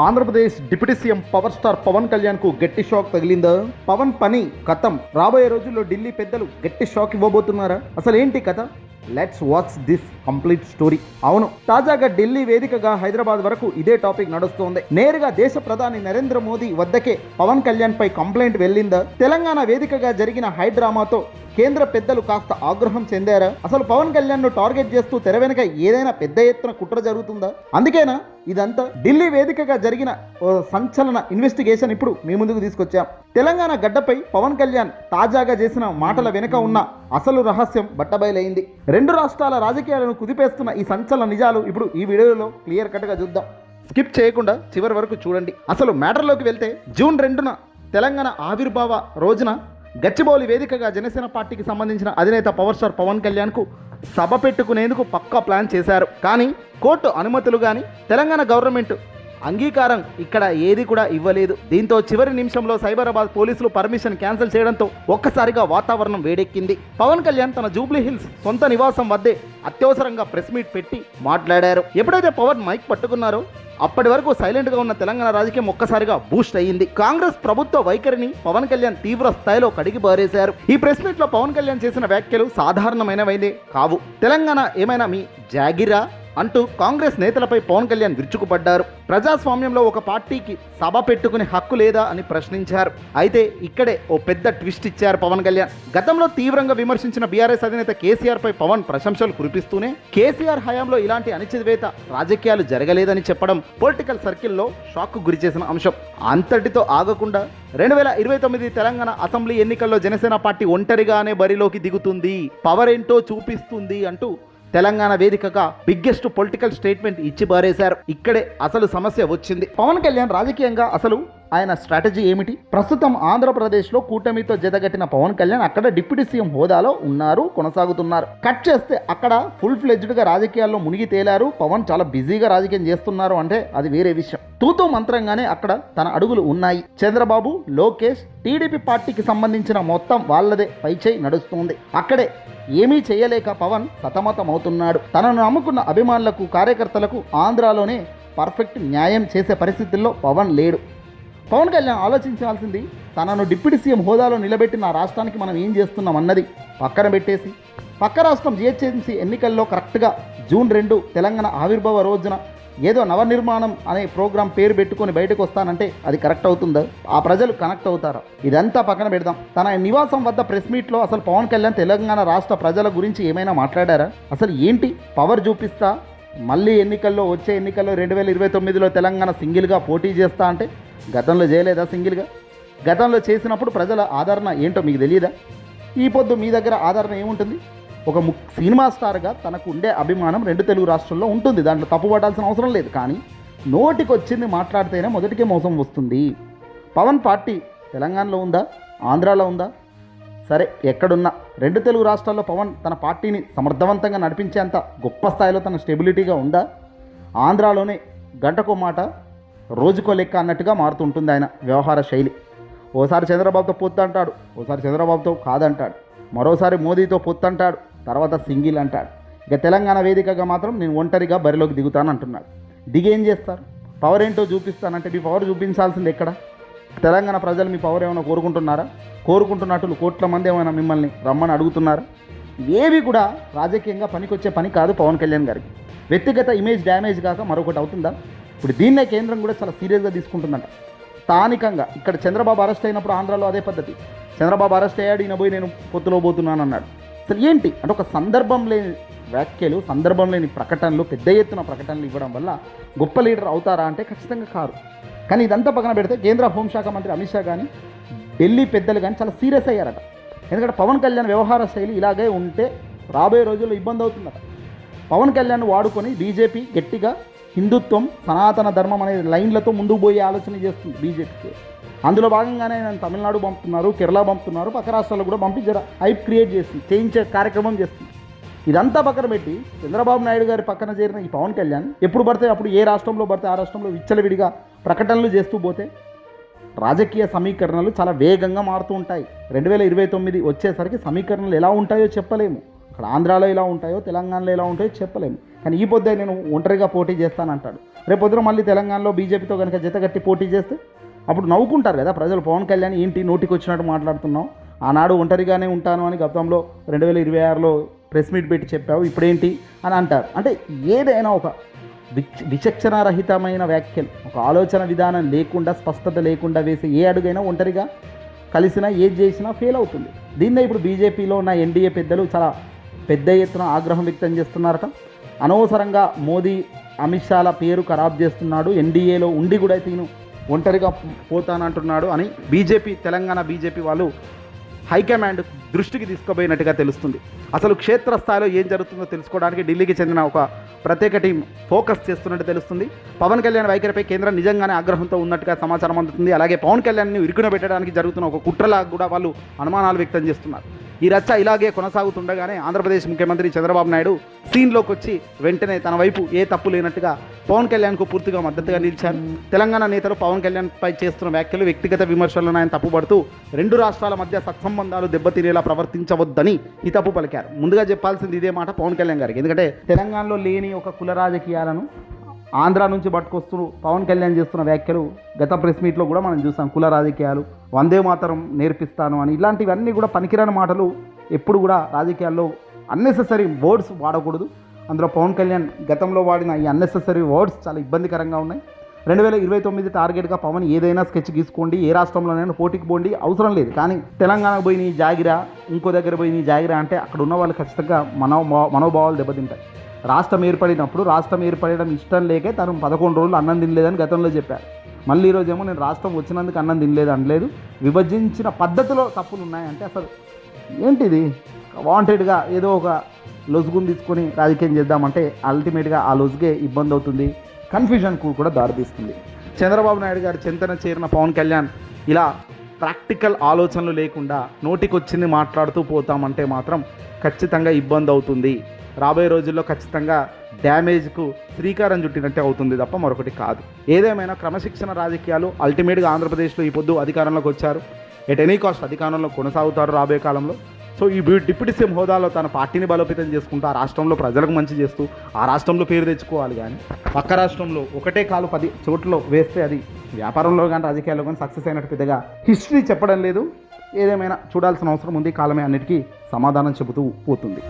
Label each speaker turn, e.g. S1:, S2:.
S1: Andhra Pradesh deputy CM power star Pavan Kalyan కు గట్టి shock తగిలిందా? పవన్ పని కథం. రాబోయే రోజుల్లో ఢిల్లీ పెద్దలు గట్టి షాక్ ఇవ్వబోతున్నారా? అసలు ఏంటి కథ? Let's watch this complete story. అవును, తాజాగా ఢిల్లీ వేదికగా హైదరాబాద్ వరకు ఇదే టాపిక్ నడుస్తోంది. నేరుగా దేశ ప్రధాని నరేంద్ర మోదీ వద్దకే పవన్ కళ్యాణ్ పై కంప్లైంట్ వెళ్ళిందా? తెలంగాణ వేదికగా జరిగిన హైడ్రామాతో కేంద్ర పెద్దలు కాస్త ఆగ్రహం చెందారా? అసలు పవన్ కళ్యాణ్ ను టార్గెట్ చేస్తూ తెర వెనుక ఏదైనా పెద్ద ఎత్తున కుట్ర జరుగుతుందా? అందుకేనా ఇదంతా? ఢిల్లీ వేదికగా జరిగిన ఓ సంచలన ఇన్వెస్టిగేషన్ ఇప్పుడు మీ ముందుకు తీసుకొచ్చాం. తెలంగాణ గడ్డపై పవన్ కళ్యాణ్ తాజాగా చేసిన మాటల వెనుక ఉన్న అసలు రహస్యం బట్టబయలైంది. రెండు రాష్ట్రాల రాజకీయాలను కుదిపేస్తున్న ఈ సంచలన నిజాలు ఇప్పుడు ఈ వీడియోలో క్లియర్ కట్గా చూద్దాం. స్కిప్ చేయకుండా చివరి వరకు చూడండి. అసలు మ్యాటర్లోకి వెళ్తే జూన్ 2న తెలంగాణ ఆవిర్భావ రోజున గచ్చిబౌలి వేదికగా జనసేన పార్టీకి సంబంధించిన అధినేత పవర్ స్టార్ పవన్ కళ్యాణ్కు సభ పెట్టుకునేందుకు పక్కా ప్లాన్ చేశారు. కానీ కోర్టు అనుమతులు కానీ తెలంగాణ గవర్నమెంట్ అంగీకారం ఇక్కడ ఏది కూడా ఇవ్వలేదు. దీంతో చివరి నిమిషంలో సైబరాబాద్ పోలీసులు పర్మిషన్ క్యాన్సిల్ చేయడంతో ఒక్కసారిగా వాతావరణం వేడెక్కింది. పవన్ కళ్యాణ్ తన జూబ్లీ హిల్స్ సొంత నివాసం వద్దే అత్యవసరంగా ప్రెస్ మీట్ పెట్టి మాట్లాడారు. ఎప్పుడైతే పవన్ మైక్ పట్టుకున్నారో అప్పటి వరకు సైలెంట్గా ఉన్న తెలంగాణ రాజకీయం ఒక్కసారిగా బూస్ట్ అయ్యింది. కాంగ్రెస్ ప్రభుత్వ వైఖరిని పవన్ కళ్యాణ్ తీవ్ర స్థాయిలో కడిగి బారేశారు. ఈ ప్రెస్ మీట్ లో పవన్ కళ్యాణ్ చేసిన వ్యాఖ్యలు సాధారణమైనవైతే కావు. తెలంగాణ ఏమైనా మీ జాగిరా అంటూ కాంగ్రెస్ నేతలపై పవన్ కళ్యాణ్ విరుచుకుపడ్డారు. ప్రజాస్వామ్యంలో ఒక పార్టీకి సభ పెట్టుకునే హక్కు లేదా అని ప్రశ్నించారు. అయితే ఇక్కడే ఓ పెద్ద ట్విస్ట్ ఇచ్చారు పవన్ కళ్యాణ్. గతంలో తీవ్రంగా విమర్శించిన బీఆర్ఎస్ అధినేత కేసీఆర్ పై పవన్ ప్రశంసలు కురిపిస్తూనే కేసీఆర్ హయాంలో ఇలాంటి అణచివేత రాజకీయాలు జరగలేదని చెప్పడం పొలిటికల్ సర్కిల్లో షాక్ గురి చేసిన అంశం. అంతటితో ఆగకుండా 2029 తెలంగాణ అసెంబ్లీ ఎన్నికల్లో జనసేన పార్టీ ఒంటరిగానే బరిలోకి దిగుతుంది, పవర్ ఏంటో చూపిస్తుంది అంటూ తెలంగాణ వేదికగా బిగ్గెస్ట్ పొలిటికల్ స్టేట్మెంట్ ఇచ్చి బారేశారు. ఇక్కడే అసలు సమస్య వచ్చింది. పవన్ కళ్యాణ్ రాజకీయంగా అసలు ఆయన స్ట్రాటజీ ఏమిటి? ప్రస్తుతం ఆంధ్రప్రదేశ్లో కూటమితో జతగట్టిన పవన్ కళ్యాణ్ అక్కడ డిప్యూటీ సీఎం హోదాలో ఉన్నారు, కొనసాగుతున్నారు. కట్ చేస్తే అక్కడ ఫుల్ ఫ్లెడ్జ్డ్గా రాజకీయాల్లో మునిగి తేలారు. పవన్ చాలా బిజీగా రాజకీయం చేస్తున్నారు అంటే అది వేరే విషయం. తూతూ మంత్రంగానే అక్కడ తన అడుగులు ఉన్నాయి. చంద్రబాబు, లోకేష్, టీడీపీ పార్టీకి సంబంధించిన మొత్తం వాళ్ళదే పైచేయి నడుస్తుంది. అక్కడే ఏమీ చేయలేక పవన్ సతమతమవుతున్నాడు. తనను నమ్ముకున్న అభిమానులకు, కార్యకర్తలకు ఆంధ్రాలోనే పర్ఫెక్ట్ న్యాయం చేసే పరిస్థితుల్లో పవన్ లేడు. పవన్ కళ్యాణ్ ఆలోచించాల్సింది తనను డిప్యూటీ సీఎం హోదాలో నిలబెట్టిన రాష్ట్రానికి మనం ఏం చేస్తున్నాం అన్నది పక్కన పెట్టేసి, పక్క రాష్ట్రం జిహెచ్ఎంసీ ఎన్నికల్లో కరెక్ట్గా జూన్ 2 తెలంగాణ ఆవిర్భావ రోజున ఏదో నవనిర్మాణం అనే ప్రోగ్రాం పేరు పెట్టుకొని బయటకు వస్తానంటే అది కరెక్ట్ అవుతుందా? ఆ ప్రజలు కనెక్ట్ అవుతారా? ఇదంతా పక్కన పెడదాం. తన నివాసం వద్ద ప్రెస్ మీట్లో అసలు పవన్ కళ్యాణ్ తెలంగాణ రాష్ట్ర ప్రజల గురించి ఏమైనా మాట్లాడారా? అసలు ఏంటి పవర్ చూపిస్తా, మళ్ళీ ఎన్నికల్లో వచ్చే ఎన్నికల్లో 2029లో తెలంగాణ సింగిల్గా పోటీ చేస్తా అంటే గతంలో చేయలేదా? సింగిల్గా గతంలో చేసినప్పుడు ప్రజల ఆదరణ ఏంటో మీకు తెలియదా? ఈ పొద్దు మీ దగ్గర ఆదరణ ఏముంటుంది? ఒక సినిమా స్టార్గా తనకు ఉండే అభిమానం 2 తెలుగు రాష్ట్రాల్లో ఉంటుంది. దాంట్లో తప్పు పడాల్సిన అవసరం లేదు. కానీ నోటికి వచ్చింది మాట్లాడితేనే మొదటికే మోసం వస్తుంది. పవన్ పార్టీ తెలంగాణలో ఉందా, ఆంధ్రాలో ఉందా? సరే, ఎక్కడున్నా 2 తెలుగు రాష్ట్రాల్లో పవన్ తన పార్టీని సమర్థవంతంగా నడిపించేంత గొప్ప స్థాయిలో తన స్టెబిలిటీగా ఉందా? ఆంధ్రాలోనే గంటకో మాట రోజుకో లెక్క అన్నట్టుగా మారుతుంటుంది ఆయన వ్యవహార శైలి. ఓసారి చంద్రబాబుతో పొత్తు అంటాడు, ఓసారి చంద్రబాబుతో కాదంటాడు, మరోసారి మోదీతో పొత్తు అంటాడు, తర్వాత సింగిల్ అంటాడు. ఇక తెలంగాణ వేదికగా మాత్రం నేను ఒంటరిగా బరిలోకి దిగుతాను అంటున్నాడు. దిగేం చేస్తారు? పవర్ ఏంటో చూపిస్తానంటే మీ పవర్ చూపించాల్సింది ఎక్కడ? తెలంగాణ ప్రజలు మీ పవర్ ఏమైనా కోరుకుంటున్నారా? కోరుకుంటున్నట్లు కోట్ల మంది ఏమైనా మిమ్మల్ని రమ్మని అడుగుతున్నారా? ఏవి కూడా రాజకీయంగా పనికొచ్చే పని కాదు పవన్ కళ్యాణ్ గారికి. వ్యక్తిగత ఇమేజ్ డ్యామేజ్ కాక మరొకటి అవుతుందా? ఇప్పుడు దీన్నే కేంద్రం కూడా చాలా సీరియస్గా తీసుకుంటుందంట. స్థానికంగా ఇక్కడ చంద్రబాబు అరెస్ట్ అయినప్పుడు ఆంధ్రాలో అదే పద్ధతి. చంద్రబాబు అరెస్ట్ అయ్యాడు, ఈయన పోయి నేను పొత్తులో పోతున్నాను అన్నాడు. అసలు ఏంటి అంటే ఒక సందర్భం లేని వ్యాఖ్యలు, సందర్భం లేని ప్రకటనలు, పెద్ద ఎత్తున ప్రకటనలు ఇవ్వడం వల్ల గొప్ప లీడర్ అవుతారా అంటే ఖచ్చితంగా కాదు. కానీ ఇదంతా పక్కన పెడితే కేంద్ర హోంశాఖ మంత్రి అమిత్ షా కానీ ఢిల్లీ పెద్దలు కానీ చాలా సీరియస్ అయ్యారట. ఎందుకంటే పవన్ కళ్యాణ్ వ్యవహార శైలి ఇలాగే ఉంటే రాబోయే రోజుల్లో ఇబ్బంది అవుతుందట. పవన్ కళ్యాణ్ వాడుకొని బీజేపీ గట్టిగా హిందుత్వం, సనాతన ధర్మం అనే లైన్లతో ముందుకు పోయే ఆలోచన చేస్తుంది బీజేపీకి. అందులో భాగంగానే నేను తమిళనాడు పంపుతున్నారు, కేరళ పంపుతున్నారు, పక్క రాష్ట్రాల్లో కూడా పంపి జర హైప్ క్రియేట్ చేస్తుంది, చేయించే కార్యక్రమం చేస్తుంది. ఇదంతా పక్కన పెట్టి చంద్రబాబు నాయుడు గారి పక్కన చేరిన ఈ పవన్ కళ్యాణ్ ఎప్పుడు పడితే అప్పుడు ఏ రాష్ట్రంలో పడితే ఆ రాష్ట్రంలో విచ్చలవిడిగా ప్రకటనలు చేస్తూ పోతే రాజకీయ సమీకరణలు చాలా వేగంగా మారుతూ ఉంటాయి. 2029 వచ్చేసరికి సమీకరణలు ఎలా ఉంటాయో చెప్పలేము. అక్కడ ఆంధ్రాలో ఎలా ఉంటాయో తెలంగాణలో ఎలా ఉంటాయో చెప్పలేము. కానీ ఈ పొద్దు నేను ఒంటరిగా పోటీ చేస్తానంటాడు. రేపు పొద్దున మళ్ళీ తెలంగాణలో బీజేపీతో కనుక జతగట్టి పోటీ చేస్తే అప్పుడు నవ్వుకుంటారు కదా ప్రజలు. పవన్ కళ్యాణ్ ఏంటి నోటికి వచ్చినట్టు మాట్లాడుతున్నావు, ఆనాడు ఒంటరిగానే ఉంటాను అని గతంలో 2026లో ప్రెస్ మీట్ పెట్టి చెప్పావు, ఇప్పుడేంటి అని అంటారు. అంటే ఏదైనా ఒక విచక్షణారహితమైన వ్యాఖ్యలు, ఒక ఆలోచన విధానం లేకుండా, స్పష్టత లేకుండా వేసే ఏ అడుగైనా ఒంటరిగా కలిసినా ఏది చేసినా ఫెయిల్ అవుతుంది. దీన్నే ఇప్పుడు బీజేపీలో ఉన్న ఎన్డీఏ పెద్దలు చాలా పెద్ద ఎత్తున ఆగ్రహం వ్యక్తం చేస్తున్నారట. అనవసరంగా మోదీ అమిత్ షాల పేరు ఖరాబ్ చేస్తున్నాడు, ఎన్డీఏలో ఉండి కూడా తీను ఒంటరిగా పోతానంటున్నాడు అని తెలంగాణ బీజేపీ వాళ్ళు హైకమాండ్ దృష్టికి తీసుకుపోయినట్టుగా తెలుస్తుంది. అసలు క్షేత్రస్థాయిలో ఏం జరుగుతుందో తెలుసుకోవడానికి ఢిల్లీకి చెందిన ఒక ప్రత్యేక టీం ఫోకస్ చేస్తున్నట్టు తెలుస్తుంది. పవన్ కళ్యాణ్ వైఖరిపై కేంద్రం నిజంగానే ఆగ్రహంతో ఉన్నట్టుగా సమాచారం అందుతుంది. అలాగే పవన్ కళ్యాణ్ని ఇరుకున పెట్టడానికి జరుగుతున్న ఒక కుట్రలాగా కూడా వాళ్ళు అనుమానాలు వ్యక్తం చేస్తున్నారు. ఈ రచ్చ ఇలాగే కొనసాగుతుండగానే ఆంధ్రప్రదేశ్ ముఖ్యమంత్రి చంద్రబాబు నాయుడు సీన్లోకి వచ్చి వెంటనే తన వైపు ఏ తప్పు లేనట్టుగా పవన్ కళ్యాణ్కు పూర్తిగా మద్దతుగా నిలిచారు. తెలంగాణ నేతలు పవన్ కళ్యాణ్పై చేస్తున్న వ్యాఖ్యలు వ్యక్తిగత విమర్శలను ఆయన తప్పుపడుతూ రెండు రాష్ట్రాల మధ్య సత్సంబంధాలు దెబ్బతినేలా ప్రవర్తించవద్దని హితవు పలికారు. ముందుగా చెప్పాల్సింది ఇదే మాట పవన్ కళ్యాణ్ గారికి. ఎందుకంటే తెలంగాణలో లేని ఒక కుల రాజకీయాలను ఆంధ్ర నుంచి పట్టుకొస్తూ పవన్ కళ్యాణ్ చేస్తున్న వ్యాఖ్యలు గత ప్రెస్ మీట్లో కూడా మనం చూసాం. కుల రాజకీయాలు, వందే మాతరం నేర్పిస్తాను అని, ఇలాంటివన్నీ కూడా పనికిరాని మాటలు. ఎప్పుడు కూడా రాజకీయాల్లో అన్నెసెసరీ వర్డ్స్ వాడకూడదు. అందులో పవన్ కళ్యాణ్ గతంలో వాడిన ఈ అన్నెసెసరీ వర్డ్స్ చాలా ఇబ్బందికరంగా ఉన్నాయి. 2029 టార్గెట్గా పవన్ ఏదైనా స్కెచ్ గీసుకోండి, ఏ రాష్ట్రంలోనైనా పోటీకి పోండి, అవసరం లేదు. కానీ తెలంగాణకు పోయి నీ జాగిరా, ఇంకో దగ్గర పోయి నీ జాగిరా అంటే అక్కడ ఉన్న వాళ్ళు ఖచ్చితంగా మనోభావాలు దెబ్బతింటాయి. రాష్ట్రం ఏర్పడడం ఇష్టం లేకే తను 11 రోజులు అన్నం తినలేదని గతంలో చెప్పారు. మళ్ళీ ఈరోజేమో నేను రాష్ట్రం వచ్చినందుకు అన్నం తినలేదు అనలేదు. విభజించిన పద్ధతిలో తప్పులు ఉన్నాయంటే అసలు ఏంటిది? వాంటెడ్గా ఏదో ఒక లొసుగుని తీసుకొని రాజకీయం చేద్దామంటే అల్టిమేట్గా ఆ లొసుగే ఇబ్బంది అవుతుంది, కన్ఫ్యూజన్కు కూడా దారితీస్తుంది. చంద్రబాబు నాయుడు గారు చెంతన చేరిన పవన్ కళ్యాణ్ ఇలా ప్రాక్టికల్ ఆలోచనలు లేకుండా నోటికొచ్చింది మాట్లాడుతూ పోతామంటే మాత్రం ఖచ్చితంగా ఇబ్బంది అవుతుంది. రాబోయే రోజుల్లో ఖచ్చితంగా డ్యామేజ్కు శ్రీకారం చుట్టినట్టే అవుతుంది తప్ప మరొకటి కాదు. ఏదేమైనా క్రమశిక్షణ రాజకీయాలు అల్టిమేట్గా ఆంధ్రప్రదేశ్లో ఈ పొద్దు అధికారంలోకి వచ్చారు. ఎట్ ఎనీ కాస్ట్ అధికారంలో కొనసాగుతారు రాబోయే కాలంలో. సో ఈ డిప్యూటీ సీఎం హోదాలో తన పార్టీని బలోపేతం చేసుకుంటూ ఆ రాష్ట్రంలో ప్రజలకు మంచి చేస్తూ ఆ రాష్ట్రంలో పేరు తెచ్చుకోవాలి. కానీ పక్క రాష్ట్రంలో ఒకటే కాలు 10 చోట్ల వేస్తే అది వ్యాపారంలో కానీ రాజకీయాల్లో కానీ సక్సెస్ అయినట్టు పెద్దగా హిస్టరీ చెప్పడం లేదు. ఏదేమైనా చూడాల్సిన అవసరం ఉంది. కాలమే అన్నిటికీ సమాధానం చెబుతూ పోతుంది.